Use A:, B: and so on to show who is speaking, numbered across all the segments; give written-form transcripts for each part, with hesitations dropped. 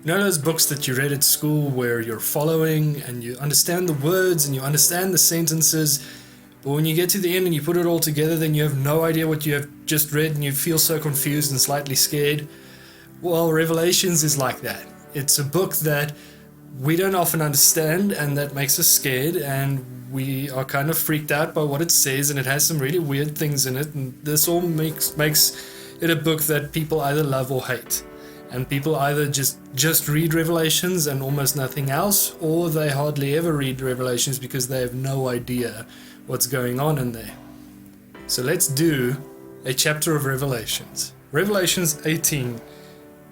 A: You know those books that you read at school where you're following and you understand the words and you understand the sentences, but when you get to the end and you put it all together, then you have no idea what you have just read and you feel so confused and slightly scared? Well, Revelations is like that. It's a book that we don't often understand and that makes us scared, and we are kind of freaked out by what it says, and it has some really weird things in it, and this all makes it a book that people either love or hate. And people either just read Revelations and almost nothing else, or they hardly ever read Revelations because they have no idea what's going on in there. So let's do a chapter of Revelations. Revelations 18.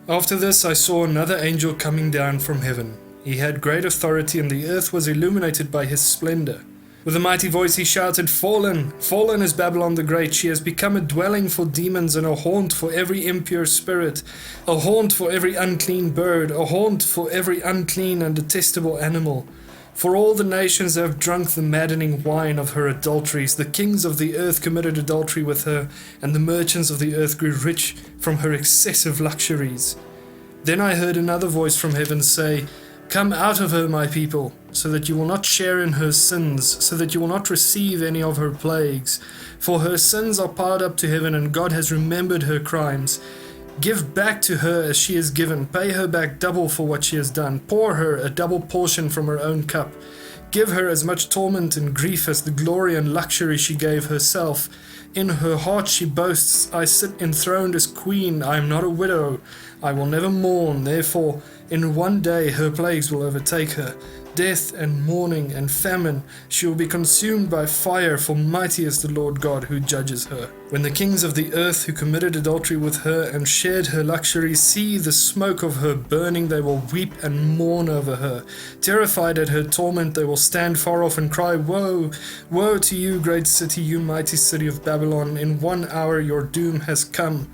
A: After this I saw another angel coming down from heaven. He had great authority, and the earth was illuminated by his splendor. With a mighty voice he shouted, "Fallen! Fallen is Babylon the Great. She has become a dwelling for demons and a haunt for every impure spirit, a haunt for every unclean bird, a haunt for every unclean and detestable animal. For all the nations have drunk the maddening wine of her adulteries. The kings of the earth committed adultery with her, and the merchants of the earth grew rich from her excessive luxuries." Then I heard another voice from heaven say, "Come out of her, my people, so that you will not share in her sins, so that you will not receive any of her plagues. For her sins are piled up to heaven, and God has remembered her crimes. Give back to her as she has given. Pay her back double for what she has done. Pour her a double portion from her own cup. Give her as much torment and grief as the glory and luxury she gave herself. In her heart she boasts, 'I sit enthroned as queen. I am not a widow. I will never mourn. Therefore, in one day her plagues will overtake her. Death and mourning and famine. She will be consumed by fire, for mighty is the Lord God who judges her. When the kings of the earth who committed adultery with her and shared her luxuries see the smoke of her burning, they will weep and mourn over her. Terrified at her torment, they will stand far off and cry, 'Woe! Woe to you, great city, you mighty city of Babylon! In 1 hour your doom has come.'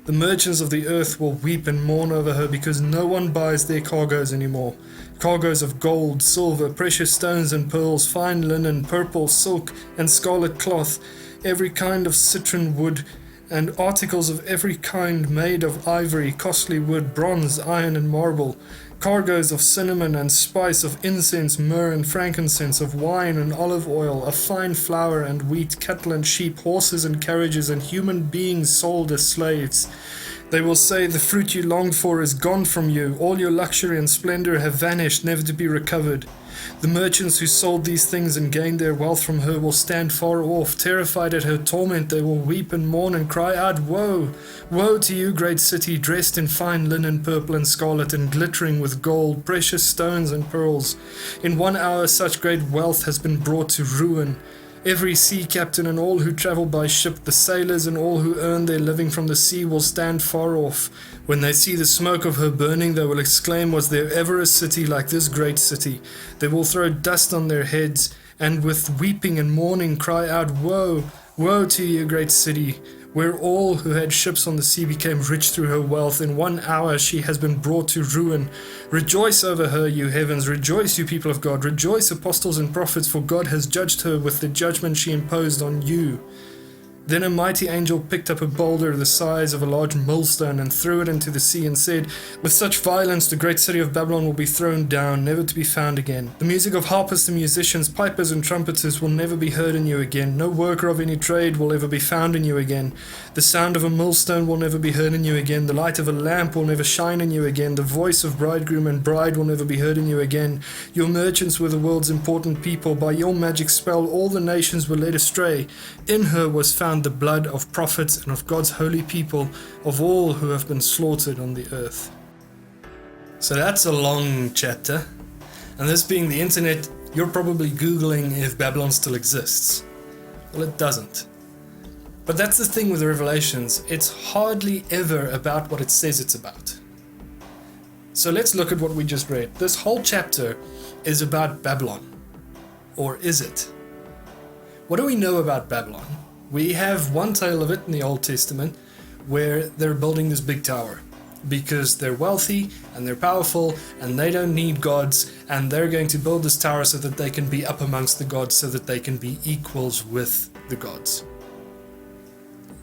A: The merchants of the earth will weep and mourn over her because no one buys their cargoes anymore. Cargoes of gold, silver, precious stones and pearls, fine linen, purple, silk, and scarlet cloth, every kind of citron wood, and articles of every kind made of ivory, costly wood, bronze, iron, and marble. Cargoes of cinnamon and spice, of incense, myrrh and frankincense, of wine and olive oil, of fine flour and wheat, cattle and sheep, horses and carriages, and human beings sold as slaves. They will say, 'The fruit you longed for is gone from you. All your luxury and splendor have vanished, never to be recovered.' The merchants who sold these things and gained their wealth from her will stand far off. Terrified at her torment, they will weep and mourn and cry out, 'Woe! Woe to you, great city, dressed in fine linen, purple and scarlet, and glittering with gold, precious stones and pearls. In 1 hour such great wealth has been brought to ruin. Every sea captain and all who travel by ship, the sailors and all who earn their living from the sea will stand far off. When they see the smoke of her burning, they will exclaim, 'Was there ever a city like this great city?' They will throw dust on their heads, and with weeping and mourning cry out, 'Woe! Woe to you, great city, where all who had ships on the sea became rich through her wealth. In 1 hour she has been brought to ruin. Rejoice over her, you heavens. Rejoice, you people of God. Rejoice, apostles and prophets, for God has judged her with the judgment she imposed on you.' Then a mighty angel picked up a boulder the size of a large millstone and threw it into the sea and said, 'With such violence the great city of Babylon will be thrown down, never to be found again. The music of harpists and musicians, pipers and trumpeters will never be heard in you again. No worker of any trade will ever be found in you again. The sound of a millstone will never be heard in you again. The light of a lamp will never shine in you again. The voice of bridegroom and bride will never be heard in you again. Your merchants were the world's important people. By your magic spell all the nations were led astray. In her was found the blood of prophets and of God's holy people, of all who have been slaughtered on the earth.'" So that's a long chapter, and this being the internet, you're probably Googling if Babylon still exists. Well, it doesn't. But that's the thing with the Revelations, it's hardly ever about what it says it's about. So let's look at what we just read. This whole chapter is about Babylon. Or is it? What do we know about Babylon? We have one tale of it in the Old Testament where they're building this big tower because they're wealthy and they're powerful and they don't need gods, and they're going to build this tower so that they can be up amongst the gods, so that they can be equals with the gods.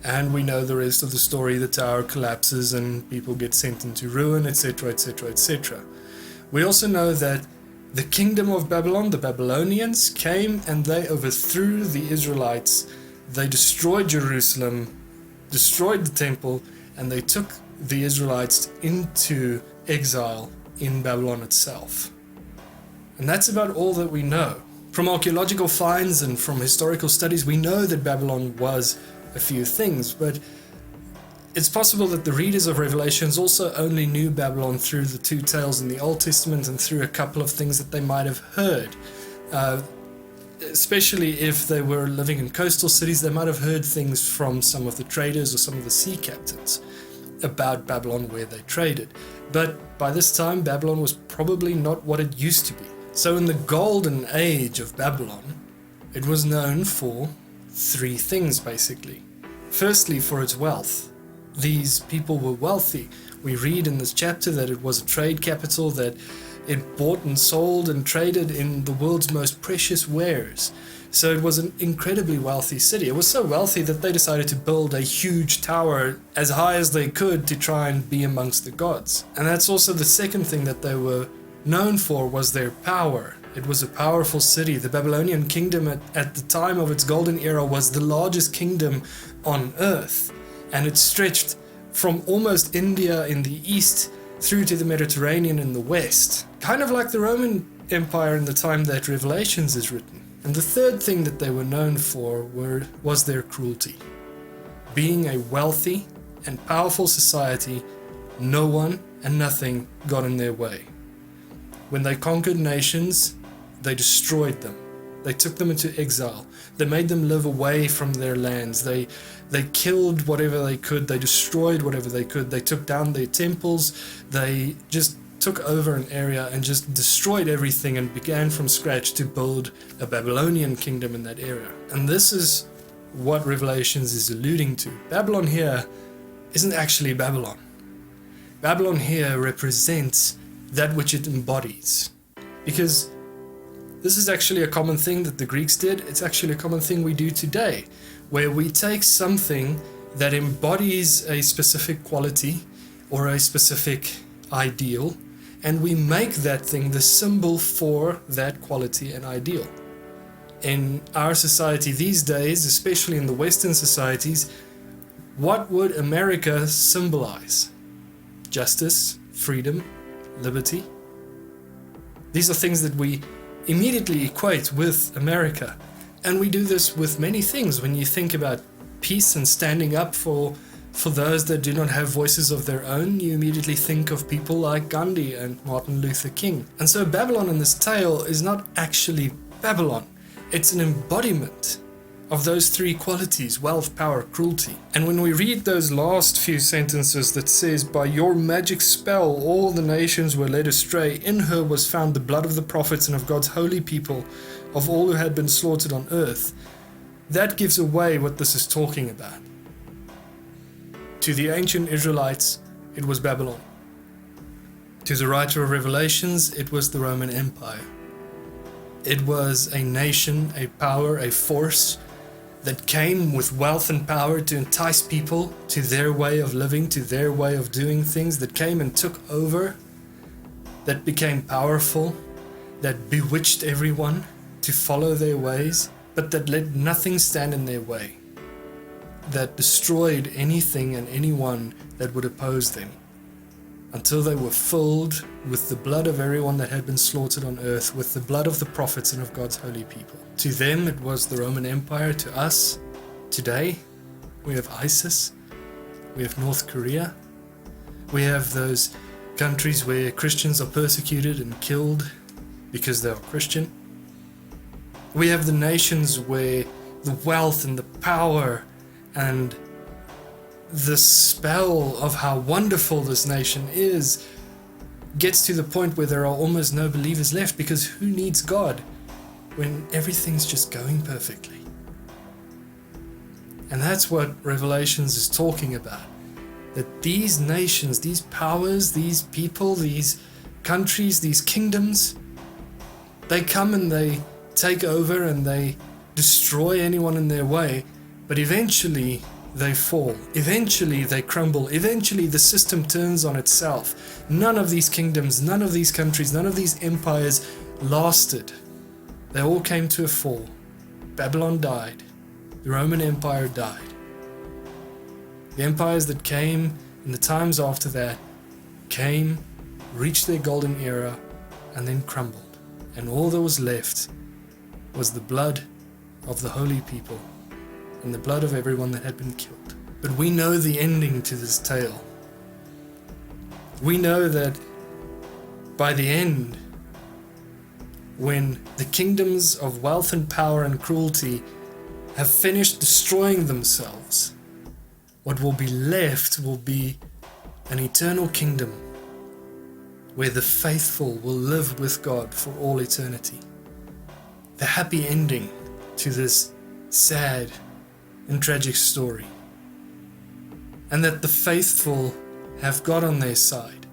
A: And we know the rest of the story. The tower collapses and people get sent into ruin, etc., etc., etc. We also know that the kingdom of Babylon, the Babylonians, came and they overthrew the Israelites. They destroyed Jerusalem, destroyed the temple, and they took the Israelites into exile in Babylon itself. And that's about all that we know. From archaeological finds and from historical studies, we know that Babylon was a few things, but it's possible that the readers of Revelations also only knew Babylon through the two tales in the Old Testament and through a couple of things that they might have heard. Especially if they were living in coastal cities, they might have heard things from some of the traders or some of the sea captains about Babylon where they traded. But by this time, Babylon was probably not what it used to be. So in the golden age of Babylon, it was known for three things basically. Firstly, for its wealth. These people were wealthy. We read in this chapter that it was a trade capital, that it bought and sold and traded in the world's most precious wares. So it was an incredibly wealthy city. It was so wealthy that they decided to build a huge tower as high as they could to try and be amongst the gods. And that's also the second thing that they were known for, was their power. It was a powerful city. The Babylonian kingdom at the time of its golden era was the largest kingdom on earth. And it stretched from almost India in the east through to the Mediterranean in the west. Kind of like the Roman Empire in the time that Revelations is written. And the third thing that they were known for was their cruelty. Being a wealthy and powerful society, no one and nothing got in their way. When they conquered nations, they destroyed them. They took them into exile. They made them live away from their lands. They killed whatever they could. They destroyed whatever they could. They took down their temples. They just took over an area and just destroyed everything and began from scratch to build a Babylonian kingdom in that area. And this is what Revelations is alluding to. Babylon here isn't actually Babylon. Babylon here represents that which it embodies. Because this is actually a common thing that the Greeks did. It's actually a common thing we do today, where we take something that embodies a specific quality or a specific ideal, and we make that thing the symbol for that quality and ideal. In our society these days, especially in the Western societies, what would America symbolize? Justice, freedom, liberty. These are things that we immediately equate with America. And we do this with many things. When you think about peace and standing up for those that do not have voices of their own, you immediately think of people like Gandhi and Martin Luther King. And so Babylon in this tale is not actually Babylon. It's an embodiment of those three qualities: wealth, power, cruelty. And when we read those last few sentences that says, "By your magic spell all the nations were led astray. In her was found the blood of the prophets and of God's holy people, of all who had been slaughtered on earth," that gives away what this is talking about. To the ancient Israelites, it was Babylon. To the writer of Revelations, it was the Roman Empire. It was a nation, a power, a force that came with wealth and power to entice people to their way of living, to their way of doing things, that came and took over, that became powerful, that bewitched everyone to follow their ways, but that let nothing stand in their way, that destroyed anything and anyone that would oppose them, until they were filled with the blood of everyone that had been slaughtered on earth, with the blood of the prophets and of God's holy people. To them it was the Roman Empire. To us, today, we have ISIS, we have North Korea, we have those countries where Christians are persecuted and killed because they are Christian. We have the nations where the wealth and the power and the spell of how wonderful this nation is gets to the point where there are almost no believers left, because who needs God when everything's just going perfectly? And that's what Revelations is talking about. That these nations, these powers, these people, these countries, these kingdoms, they come and they take over and they destroy anyone in their way, but eventually they fall. Eventually they crumble. Eventually the system turns on itself. None of these kingdoms, none of these countries, none of these empires lasted. They all came to a fall. Babylon died. The Roman Empire died. The empires that came in the times after that came, reached their golden era, and then crumbled. And all that was left was the blood of the holy people and the blood of everyone that had been killed. But we know the ending to this tale. We know that by the end, when the kingdoms of wealth and power and cruelty have finished destroying themselves, what will be left will be an eternal kingdom where the faithful will live with God for all eternity. The happy ending to this sad and tragic story. And that the faithful have God on their side,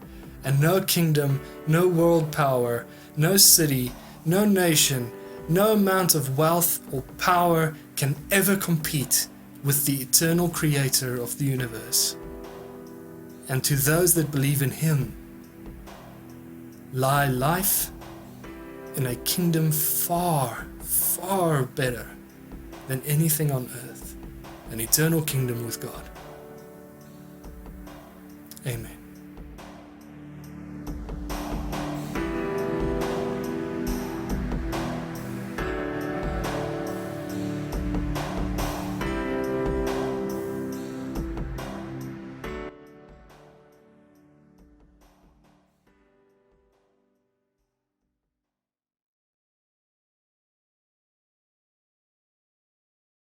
A: and no kingdom, no world power, no city, no nation, no amount of wealth or power can ever compete with the eternal creator of the universe. And to those that believe in him lie life in a kingdom far, far better than anything on earth, an eternal kingdom with God. Amen.